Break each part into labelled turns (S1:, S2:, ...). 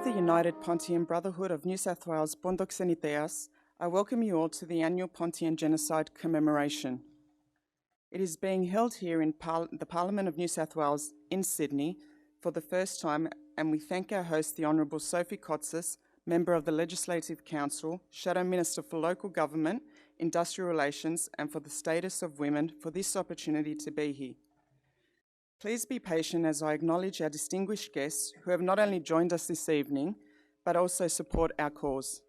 S1: the United Pontian Brotherhood of New South Wales Pontoxeniteas, I welcome you all to the annual Pontian Genocide commemoration. It is being held here in the Parliament of New South Wales in Sydney for the first time, and we thank our host, the Honourable Sophie Kotsis, Member of the Legislative Council, Shadow Minister for Local Government, Industrial Relations and for the Status of Women, for this opportunity to be here. Please be patient as I acknowledge our distinguished guests who have not only joined us this evening, but also support our cause.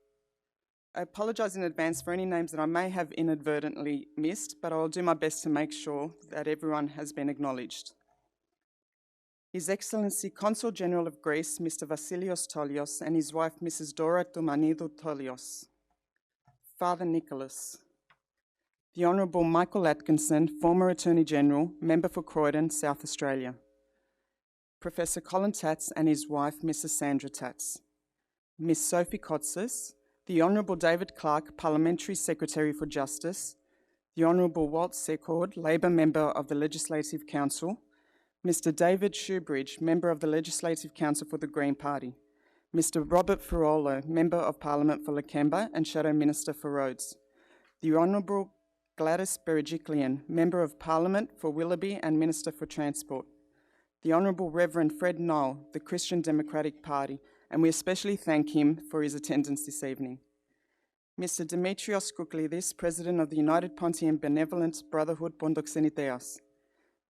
S1: I apologise in advance for any names that I may have inadvertently missed, but I will do my best to make sure that everyone has been acknowledged. His Excellency Consul General of Greece, Mr. Vasilios Tolios, and his wife, Mrs. Dora Toumanidou Tolios. Father Nicholas. The Honourable Michael Atkinson, former Attorney General, Member for Croydon, South Australia. Professor Colin Tatz and his wife, Mrs. Sandra Tatz. Miss Sophie Kotsis, the Honourable David Clark, Parliamentary Secretary for Justice, the Honourable Walt Secord, Labor Member of the Legislative Council, Mr. David Shoebridge, Member of the Legislative Council for the Green Party, Mr. Robert Ferrolo, Member of Parliament for Lakemba and Shadow Minister for Roads, the Honourable Gladys Berejiklian, Member of Parliament for Willoughby and Minister for Transport, the Honourable Reverend Fred Knoll, the Christian Democratic Party, and we especially thank him for his attendance this evening. Mr. Dimitrios Kouklidis, President of the United Pontian Benevolent Brotherhood Pontoxeniteas,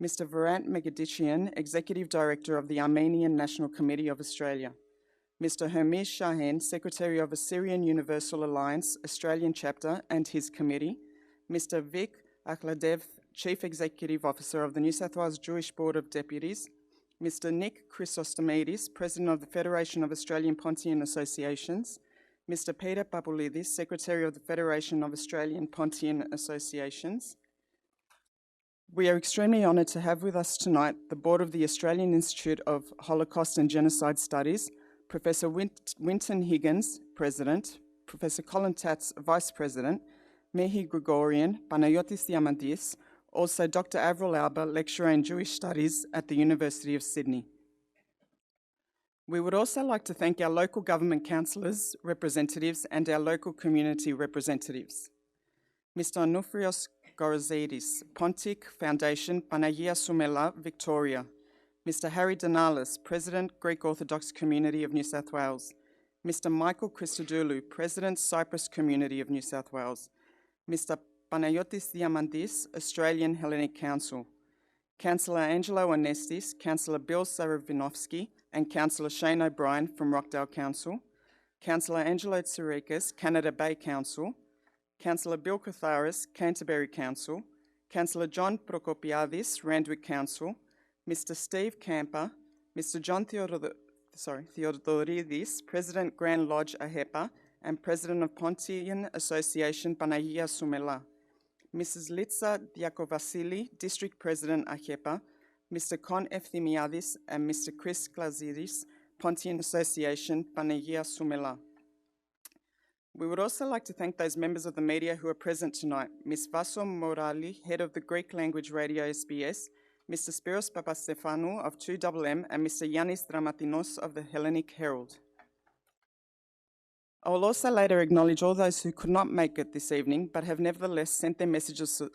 S1: Mr. Virant Megadician, Executive Director of the Armenian National Committee of Australia, Mr. Hermes Shahen, Secretary of Assyrian Universal Alliance, Australian Chapter, and his committee, Mr. Vic Akhladev, Chief Executive Officer of the New South Wales Jewish Board of Deputies, Mr. Nick Chrysostomidis, President of the Federation of Australian Pontian Associations, Mr. Peter Papoulidis, Secretary of the Federation of Australian Pontian Associations. We are extremely honoured to have with us tonight the Board of the Australian Institute of Holocaust and Genocide Studies, Professor Winton Higgins, President, Professor Colin Tatz, Vice President, Mehi Gregorian, Panayotis Diamandis, also Dr. Avril Alba, Lecturer in Jewish Studies at the University of Sydney. We would also like to thank our local government councillors, representatives, and our local community representatives. Mr. Onufrios Gorazidis, Pontic Foundation, Panagia Soumela, Victoria. Mr. Harry Danalis, President, Greek Orthodox Community of New South Wales. Mr. Michael Christodoulou, President, Cyprus Community of New South Wales. Mr. Panayotis Diamandis, Australian Hellenic Council. Councillor Angelo Onestis, Councillor Bill Saravinovsky, and Councillor Shane O'Brien from Rockdale Council. Councillor Angelo Tsirikas, Canada Bay Council. Councillor Bill Katharis, Canterbury Council. Councillor John Prokopiadis, Randwick Council. Mr. Steve Camper, Mr. John Theodoridis, President Grand Lodge AHEPA and President of Pontian Association Panagia Soumela, Mrs. Litsa Diakovasili, District President AHEPA, Mr. Kon Efthimiadis and Mr. Chris Glazidis, Pontian Association Panagia Soumela. We would also like to thank those members of the media who are present tonight, Ms. Vaso Morali, Head of the Greek Language Radio SBS, Mr. Spiros Papastefanou of 2MM and Mr. Yannis Dramatinos of the Hellenic Herald. I will also later acknowledge all those who could not make it this evening but have nevertheless sent their messages of